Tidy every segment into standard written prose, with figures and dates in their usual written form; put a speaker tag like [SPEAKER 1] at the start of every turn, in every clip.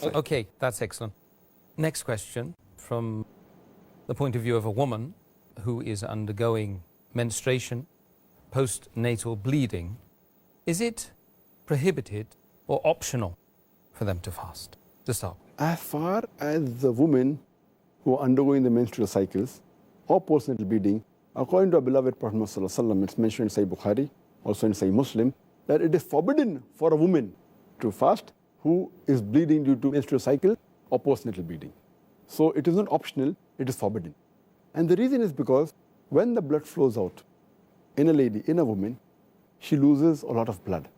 [SPEAKER 1] Okay, that's excellent. Next question, from the point of view of a woman who is undergoing menstruation, postnatal bleeding, is it prohibited or optional for them to fast? To start.
[SPEAKER 2] As far as the women who are undergoing the menstrual cycles or postnatal bleeding, according to our beloved Prophet Muhammad ﷺ, it's mentioned in Sahih Bukhari, also in Sahih Muslim, that it is forbidden for a woman to fast who is bleeding due to menstrual cycle or postnatal bleeding. So it is not optional, it is forbidden. And the reason is because when the blood flows out in a lady, in a woman, she loses a lot of blood.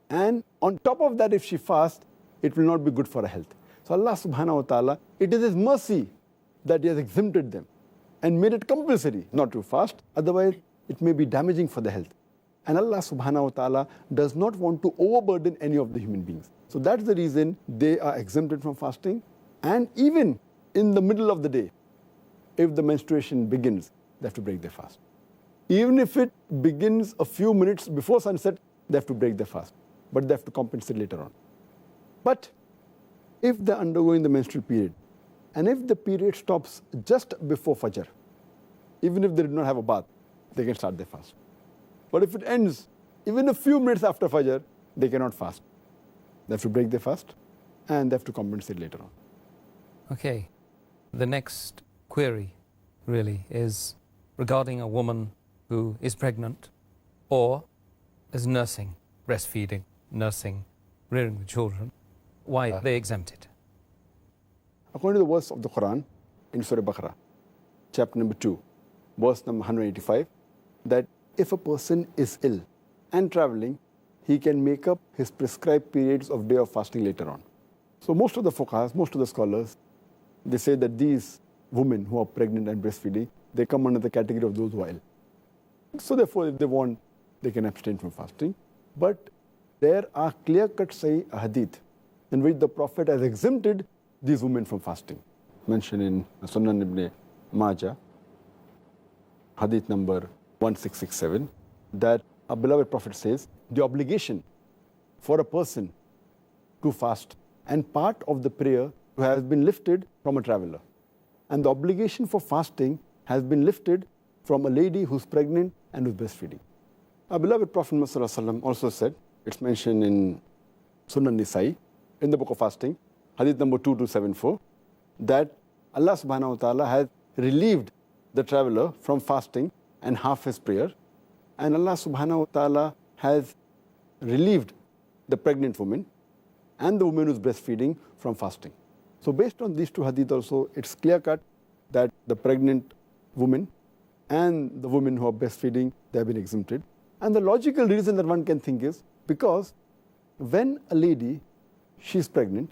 [SPEAKER 2] And on top of that, if she fasts, it will not be good for her health. So Allah subhanahu wa ta'ala, it is His mercy that He has exempted them and made it compulsory not to fast, otherwise it may be damaging for the health. And Allah subhanahu wa ta'ala does not want to overburden any of the human beings. So that's the reason they are exempted from fasting. And even in the middle of the day, if the menstruation begins, they have to break their fast. Even if it begins a few minutes before sunset, they have to break their fast. But they have to compensate later on. But if they're undergoing the menstrual period, and if the period stops just before Fajr, even if they did not have a bath, they can start their fast. But if it ends even a few minutes after Fajr, they cannot fast. They have to break their fast and they have to compensate later on.
[SPEAKER 1] Okay. The next query really is regarding a woman who is pregnant or is nursing, breastfeeding, nursing, rearing the children. Why are they exempted?
[SPEAKER 2] According to the verse of the Quran in Surah Baqarah, chapter number 2, verse number 185, that if a person is ill and traveling, he can make up his prescribed periods of day of fasting later on. So most of the fuqahas, most of the scholars, they say that these women who are pregnant and breastfeeding, they come under the category of those who are ill. So therefore, if they want, they can abstain from fasting. But there are clear-cut Sahih hadith in which the Prophet has exempted these women from fasting. Mentioned in Sunan ibn Majah, hadith number 1667, that our beloved Prophet says, the obligation for a person to fast and part of the prayer has been lifted from a traveler. And the obligation for fasting has been lifted from a lady who's pregnant and who's breastfeeding. Our beloved Prophet Muhammad also said, it's mentioned in Sunan Nisa'i, in the book of fasting, hadith number 2274, that Allah subhanahu wa ta'ala has relieved the traveler from fasting and half his prayer, and Allah subhanahu wa ta'ala has relieved the pregnant woman and the woman who's breastfeeding from fasting. So based on these two hadith also, it's clear-cut that the pregnant woman and the women who are breastfeeding, they have been exempted. And the logical reason that one can think is because when a lady, she's pregnant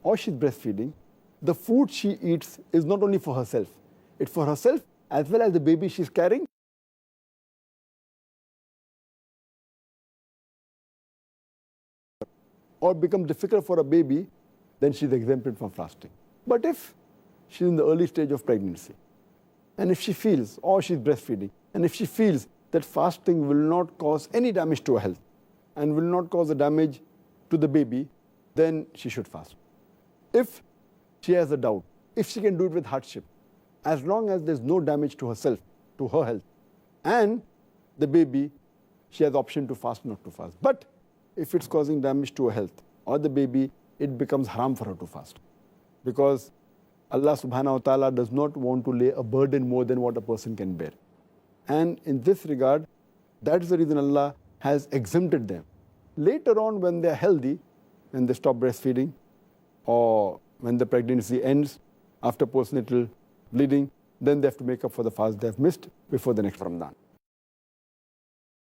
[SPEAKER 2] or she's breastfeeding, the food she eats is not only for herself, it's for herself as well as the baby she's carrying. Or becomes difficult for a baby, then she's exempted from fasting. But if she's in the early stage of pregnancy, and if she feels, or she's breastfeeding, and if she feels that fasting will not cause any damage to her health and will not cause a damage to the baby, then she should fast. If she has a doubt, if she can do it with hardship, as long as there's no damage to herself, to her health, and the baby, she has the option to fast, not to fast. But if it's causing damage to her health or the baby, it becomes haram for her to fast. Because Allah subhanahu wa ta'ala does not want to lay a burden more than what a person can bear. And in this regard, that is the reason Allah has exempted them. Later on, when they're healthy, when they stop breastfeeding, or when the pregnancy ends after postnatal bleeding, then they have to make up for the fast they have missed before the next Ramadan.